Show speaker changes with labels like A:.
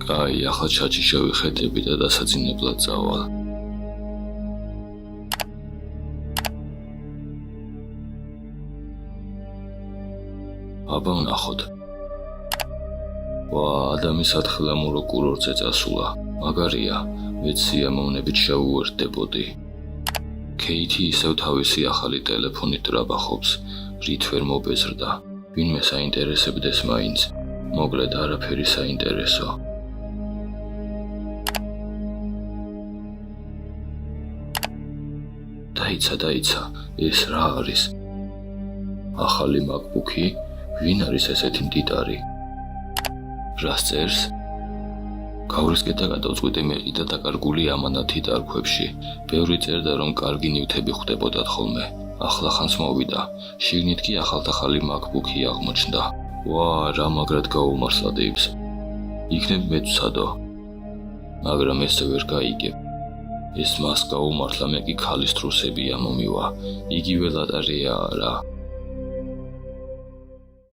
A: კაი, ახლა ჩაჩი შევიხედები და დასაძინებლად წავალ. აბა ვნახოთ. ვა, ადამის სათხილამურო კურორტზე წასულა. მაგარია, მეც სიამოვნებით შევუერთდებოდი. ქეითი ისევ თავისი ახალი ტელეფონით დრაბახობს, რით ვერ მობეზრდა. ვინმე საინტერესებდეს მაინც, მოკლედ არაფერი საინტერესო. დაიცა, ეს რა არის? ახალი MacBook-ი? ვინ არის ესეთი მდიდარი? რას წერს? გავრისკეთა გადავწყვიტე მეყიდა დაკარგული ამანათი დარქვებში. ბევრი წერდა, რომ კარგი ნივთები ხვდებოდათ ხოლმე. ახლა ხანს მოვიდა. შიგნით კი ახალ MacBook-ი აღმოჩნდა. ვა, რა მაგრად გაუმართლა დეივს. იქნებ მეც ვცადო. მაგრამ ეს ვერ გაიგებ. ეს მას გაუმართლა, მე კი ქალის თრუსები ამომივა. იგივე ლატარეაა რა.